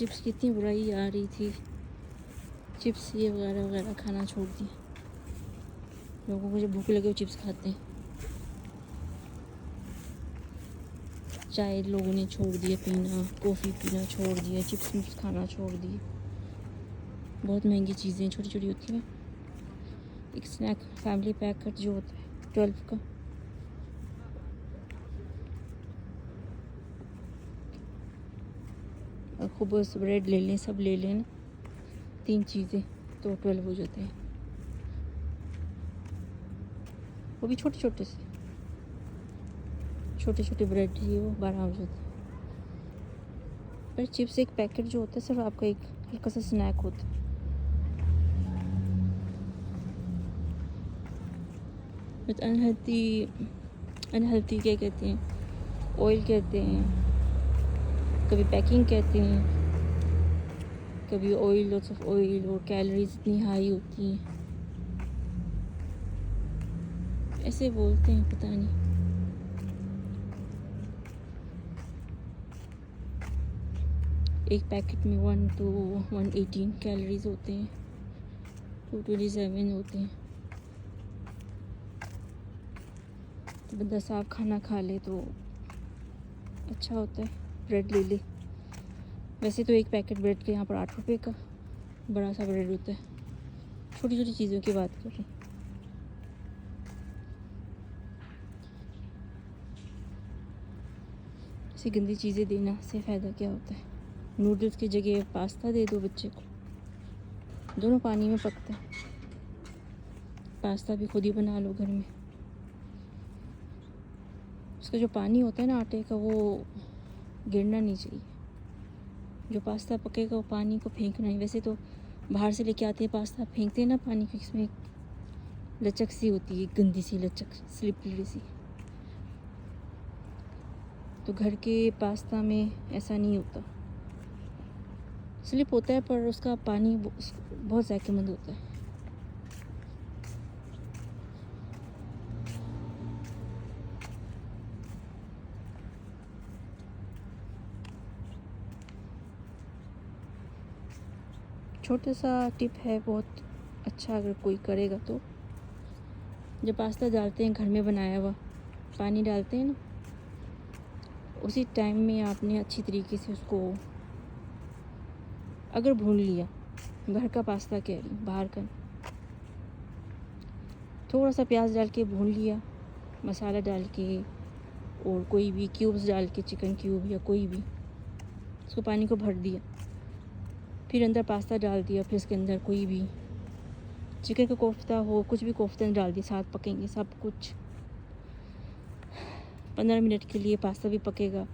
Chips की इतनी बुराई आ रही थी, चिप्स ये वगैरह वगैरह खाना छोड़ दिए। लोगों को जब भूख लगे वो चिप्स खाते हैं। चाय लोगों ने छोड़ दिया पीना, कॉफ़ी पीना छोड़ दिया, चिप्स मिप्स खाना छोड़ दिए। बहुत महंगी चीज़ें छोटी छोटी होती हैं। एक स्नैक फैमिली पैक जो होता है 12 का, और खूब ब्रेड ले लें, सब ले लें, 3 चीज़ें तो 12 हो जाते हैं। वो भी छोटे छोटे से छोटे छोटे ब्रेड ये वो 12 हो जाते हैं। पर चिप्स एक पैकेट जो होता है सिर्फ आपका एक हल्का सा स्नैक होता है। अनहेल्थी क्या कहते हैं, ऑयल कहते हैं, कभी पैकिंग कहते हैं, कभी ऑयल और कैलोरीज इतनी हाई होती हैं, ऐसे बोलते हैं, पता नहीं। एक पैकेट में 1 to 118 कैलोरीज होते हैं, 227 होते हैं। तो बंदा साफ खाना खा ले तो अच्छा होता है। ब्रेड ले ले, वैसे तो एक पैकेट ब्रेड के यहाँ पर 8 रुपये का बड़ा सा ब्रेड होता है। छोटी छोटी चीज़ों की बात कर रही हूँ। ऐसी गंदी चीज़ें देना से फ़ायदा क्या होता है। नूडल्स की जगह पास्ता दे दो बच्चे को, दोनों पानी में पकता है। पास्ता भी खुद ही बना लो घर में। उसका जो पानी होता है ना आटे का, वो गिरना नहीं चाहिए। जो पास्ता पकेगा वो पानी को फेंकना ही। वैसे तो बाहर से लेके आते हैं पास्ता, फेंकते हैं ना पानी, क्योंकि इसमें लचक सी होती है, गंदी सी लचक, स्लिपरी सी। तो घर के पास्ता में ऐसा नहीं होता। स्लिप होता है पर उसका पानी बहुत ज़ायकेमंद होता है। छोटा सा टिप है, बहुत अच्छा अगर कोई करेगा तो। जब पास्ता डालते हैं घर में बनाया हुआ, पानी डालते हैं ना, उसी टाइम में आपने अच्छी तरीके से उसको अगर भून लिया, घर का पास्ता कह रही हूँ, बाहर का, थोड़ा सा प्याज डाल के भून लिया, मसाला डाल के और कोई भी क्यूब्स डाल के, चिकन क्यूब या कोई भी, उसको पानी को भर दिया, फिर अंदर पास्ता डाल दिया, फिर उसके अंदर कोई भी चिकन का कोफ्ता हो, कुछ भी कोफ्ता डाल दिया, साथ पकेंगे सब कुछ। 15 मिनट के लिए पास्ता भी पकेगा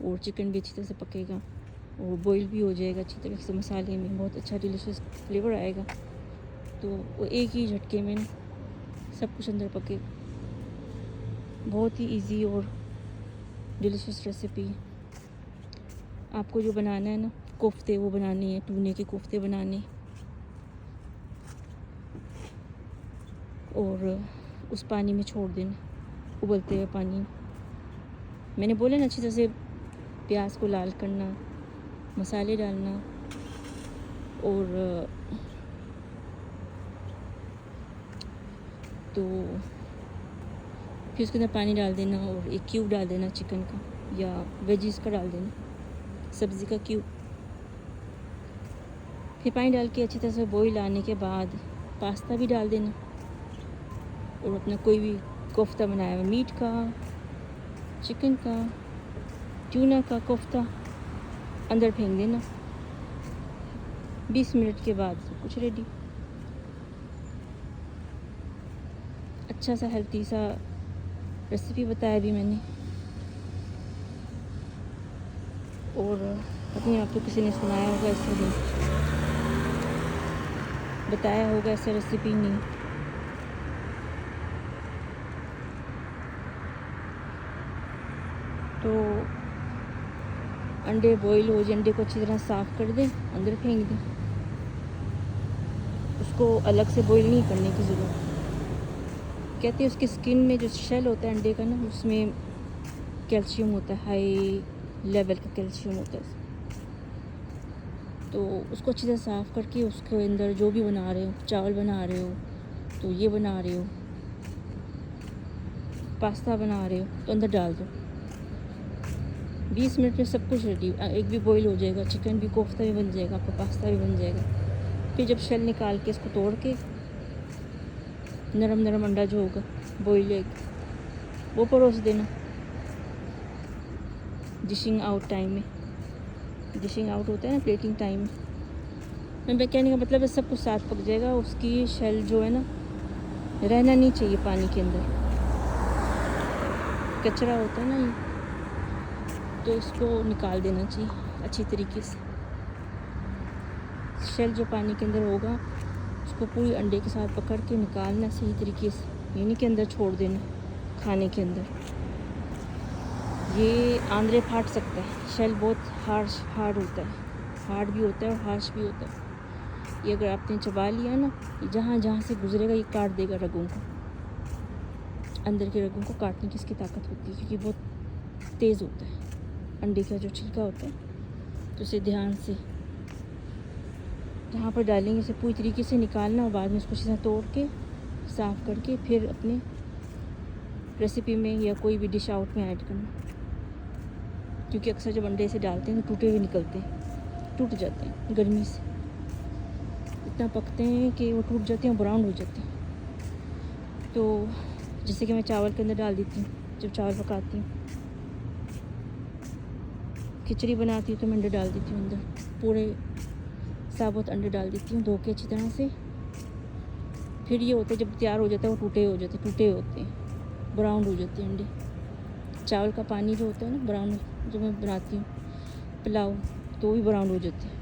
और चिकन भी अच्छी तरह से पकेगा और बॉईल भी हो जाएगा अच्छी तरह से मसाले में, बहुत अच्छा डिलीशियस फ्लेवर आएगा। तो वो एक ही झटके में सब कुछ अंदर पकेगा। बहुत ही इजी और डिलीशियस रेसिपी है। आपको जो बनाना है ना, कोफ्ते वो बनाने हैं, टूने के कोफ्ते बनाने, और उस पानी में छोड़ देना, उबलते हुए पानी में। मैंने बोला ना, अच्छी तरह से प्याज को लाल करना, मसाले डालना, और तो फिर उसके अंदर पानी डाल देना और एक क्यूब डाल देना चिकन का या वेजिस का डाल देना, सब्ज़ी का क्यूब। फिर पानी डाल के अच्छी तरह से बॉईल आने के बाद पास्ता भी डाल देना और अपना कोई भी कोफ्ता बनाया हुआ, मीट का, चिकन का, ट्यूना का कोफ्ता अंदर फेंक देना। 20 मिनट के बाद सब कुछ रेडी। अच्छा सा हेल्थी सा रेसिपी बताया भी मैंने, और अपने आप को किसी ने सुनाया होगा, ऐसे नहीं बताया होगा, ऐसा रेसिपी नहीं। तो अंडे बॉईल हो जाए, अंडे को अच्छी तरह साफ़ कर दें, अंदर फेंक दें। उसको अलग से बॉईल नहीं करने की ज़रूरत। कहते हैं उसकी स्किन में जो शेल होता है अंडे का ना, उसमें कैल्शियम होता है, हाई लेवल का कैल्शियम होता है। तो उसको अच्छी तरह साफ़ करके उसके अंदर जो भी बना रहे हो, चावल बना रहे हो तो ये बना रहे हो, पास्ता बना रहे हो तो अंदर डाल दो। 20 मिनट में सब कुछ रेडी, एग भी बॉईल हो जाएगा, चिकन भी, कोफ्ता भी बन जाएगा, आपका पास्ता भी बन जाएगा। फिर जब शेल निकाल के इसको तोड़ के नरम नरम अंडा जो होगा बॉईल एग वो परोस देना डिशिंग आउट टाइम में। डिशिंग आउट होता है ना प्लेटिंग टाइम में। मैं कहने का मतलब है सब कुछ साथ पक जाएगा। उसकी शेल जो है ना रहना नहीं चाहिए पानी के अंदर, कचरा होता है ना ये, तो इसको निकाल देना चाहिए अच्छी तरीके से। शेल जो पानी के अंदर होगा उसको पूरी अंडे के साथ पकड़ के निकालना सही तरीके से, यानी कि अंदर छोड़ देना खाने के अंदर। ये आंद्रे फाट सकता है, शेल बहुत हार्ड होता है, हार्ड भी होता है और हार्श भी होता है। ये अगर आपने चबा लिया ना, जहाँ जहाँ से गुजरेगा ये काट देगा रगों को, अंदर के रगों को काटने की इसकी ताकत होती है, क्योंकि बहुत तेज़ होता है अंडे का जो छिलका होता है। तो उसे ध्यान से जहाँ पर डालेंगे उसे पूरी तरीके से निकालना और बाद में उसको अच्छी तरह तोड़ के साफ़ करके फिर अपने रेसिपी में या कोई भी डिश आउट में ऐड करना। क्योंकि अक्सर जब अंडे से डालते हैं तो टूटे हुए निकलते हैं, टूट जाते हैं, गर्मी से इतना पकते हैं कि वो टूट जाते हैं और ब्राउन हो जाते हैं। तो जैसे कि मैं चावल के अंदर डाल देती हूँ, जब चावल पकाती हूँ, खिचड़ी बनाती हूँ तो मैं अंडे डाल देती हूँ अंदर, पूरे साबुत अंडे डाल देती हूँ धो के अच्छी तरह से। फिर ये होता है जब तैयार हो जाता है वो टूटे होते हैं, ब्राउन हो जाते हैं अंडे। चावल का पानी जो होता है ना ब्राउन, जो मैं बनाती हूँ पुलाव, तो वो भी ब्राउन हो जाते हैं।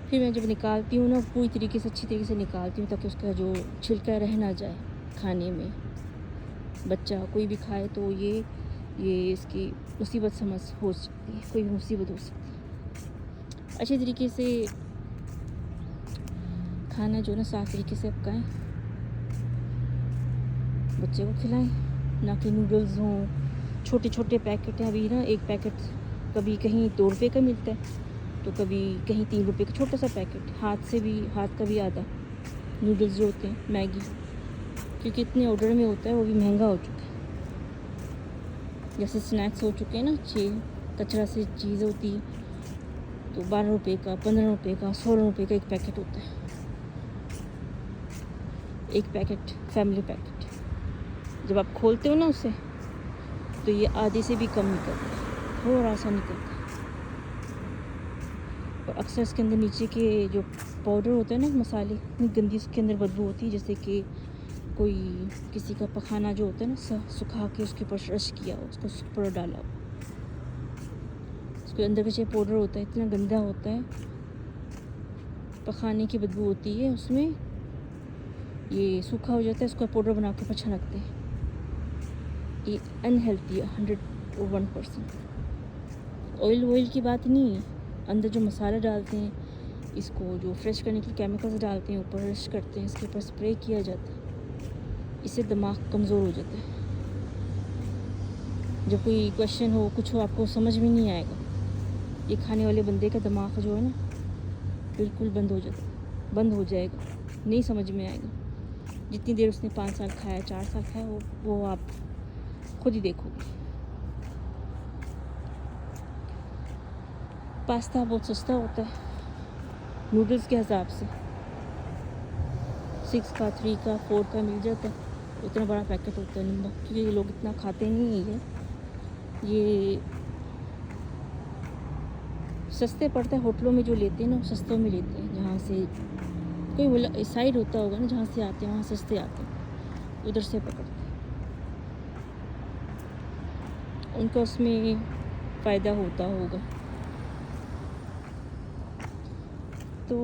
फिर मैं जब निकालती हूँ ना पूरी तरीके से अच्छी तरीके से निकालती हूँ ताकि उसका जो छिलका रह ना जाए खाने में। बच्चा कोई भी खाए तो ये इसकी मुसीबत समझ हो सकती है, कोई भी मुसीबत हो सकती है। अच्छी तरीके से खाना जो ना साफ तरीके से पकाएं, बच्चे को खिलाएं, ना कि नूडल्स हों छोटे छोटे पैकेट हैं। अभी ना एक पैकेट कभी कहीं 2 रुपये का मिलता है तो कभी कहीं 3 रुपये का छोटा सा पैकेट, हाथ का भी आधा नूडल्स जो होते हैं, मैगी, क्योंकि इतने ऑर्डर में होता है वो भी महंगा हो चुका है। जैसे स्नैक्स हो चुके हैं ना, कचरा से चीज़ होती है तो 12 रुपये का, 15 रुपये का, 16 रुपये का एक पैकेट होता है। एक पैकेट फैमिली पैकेट जब आप खोलते हो ना उसे तो ये आधे से भी कम निकलता है, थोड़ा सा निकलता है। और अक्सर इसके अंदर नीचे के जो पाउडर होता है ना, मसाले, इतनी गंदी उसके अंदर बदबू होती है, जैसे कि कोई किसी का पखाना जो होता है ना सुखा के उसके ऊपर रश किया हो, उसको ऊपर डाला हो, उसके अंदर का जो पाउडर होता है इतना गंदा होता है, पखाने की बदबू होती है उसमें। ये सूखा हो जाता है, उसका पाउडर बना के पछा रखते हैं। ये अनहेल्थी है 101%। ऑयल की बात नहीं है, अंदर जो मसाला डालते हैं, इसको जो फ्रेश करने के केमिकल्स डालते हैं, ऊपर रश करते हैं, इसके ऊपर स्प्रे किया जाता है, इससे दिमाग कमज़ोर हो जाता है। जब कोई क्वेश्चन हो, कुछ हो, आपको समझ में नहीं आएगा, ये खाने वाले बंदे का दिमाग जो है ना बिल्कुल बंद हो जाएगा, नहीं समझ में आएगा। जितनी देर उसने 5 साल खाया, 4 साल खाया, वो आप खुद ही देखोगे। पास्ता बहुत सस्ता होता है नूडल्स के हिसाब से, 6 का, 3 का, 4 का मिल जाता है। उतना बड़ा पैकेट होता है नंबर, क्योंकि ये लोग इतना खाते नहीं है। ये सस्ते पड़ता है, होटलों में जो लेते हैं ना सस्तों में लेते हैं। जहाँ से कोई साइड होता होगा ना जहाँ से आते हैं, वहाँ सस्ते आते हैं, उधर से पकड़ते हैं, उनका उसमें फ़ायदा होता होगा। तो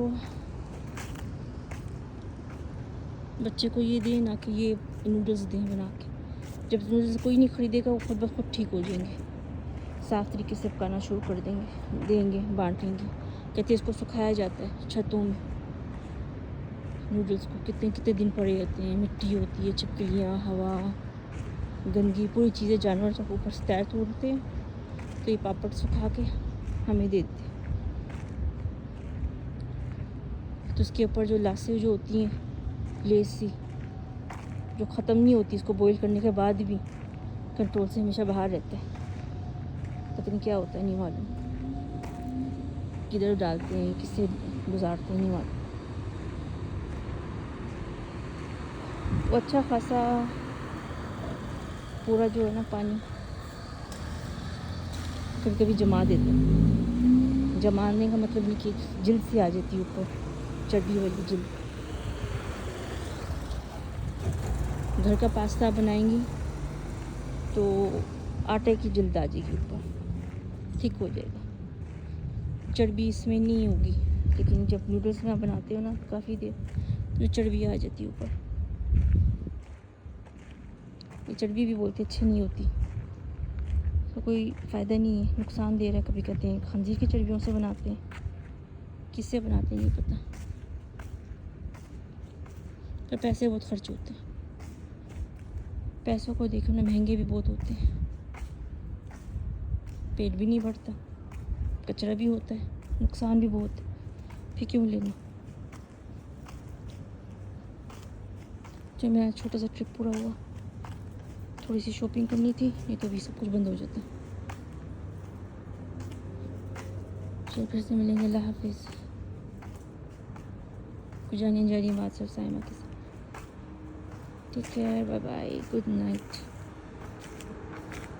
बच्चे को ये दें, ना कि ये नूडल्स दें बना के। जब नूडल्स कोई नहीं ख़रीदेगा वो खुद ब खुद ठीक हो जाएंगे, साफ़ तरीके से पकाना शुरू कर देंगे, बांटेंगे। कहते हैं इसको सुखाया जाता है छतों में, नूडल्स को कितने दिन पड़े रहते हैं, मिट्टी होती है, छिपकलियाँ, हवा, गंदगी, पूरी चीज़ें, जानवर सब ऊपर से तैर तोड़ते हैं, तो ये पापड़ सुखा के हमें देते हैं। तो उसके ऊपर जो लासें जो होती हैं लेस सी जो ख़त्म नहीं होती, इसको बॉईल करने के बाद भी कंट्रोल से हमेशा बाहर रहता है। पता नहीं क्या होता है, नहीं मालूम किधर डालते हैं, किससे गुजारते हैं, नहीं मालूम। वो अच्छा खासा पूरा जो है ना पानी कभी कभी जमा देते हैं। जमाने का मतलब नहीं कि जिल्द से आ जाती है ऊपर, चर्बी वाली जिल्द। घर का पास्ता बनाएंगी तो आटे की जिल्द आ जाएगी ऊपर, ठीक हो जाएगा, चर्बी इसमें नहीं होगी। लेकिन जब नूडल्स में आप बनाते हो ना काफ़ी देर, तो चर्बी आ जाती है ऊपर। ये चर्बी भी बोलते अच्छी नहीं होती, तो कोई फ़ायदा नहीं है, नुकसान दे रहा है। कभी कहते हैं खंजीर की चर्बियों से बनाते हैं, किससे बनाते हैं नहीं पता, तो पैसे बहुत खर्च होते हैं। पैसों को देखो ना, महंगे भी बहुत होते हैं, पेट भी नहीं भरता, कचरा भी होता है, नुकसान भी बहुत है, फिर क्यों लेना। जब मेरा छोटा सा ट्रिप पूरा हुआ, थोड़ी सी शॉपिंग करनी थी, नहीं तो अभी सब कुछ बंद हो जाता। चलो फिर से मिलेंगे, अल्लाह हाफिज़। कुछ जानी बात सब साइमा के साथ। Take care, bye bye, good night.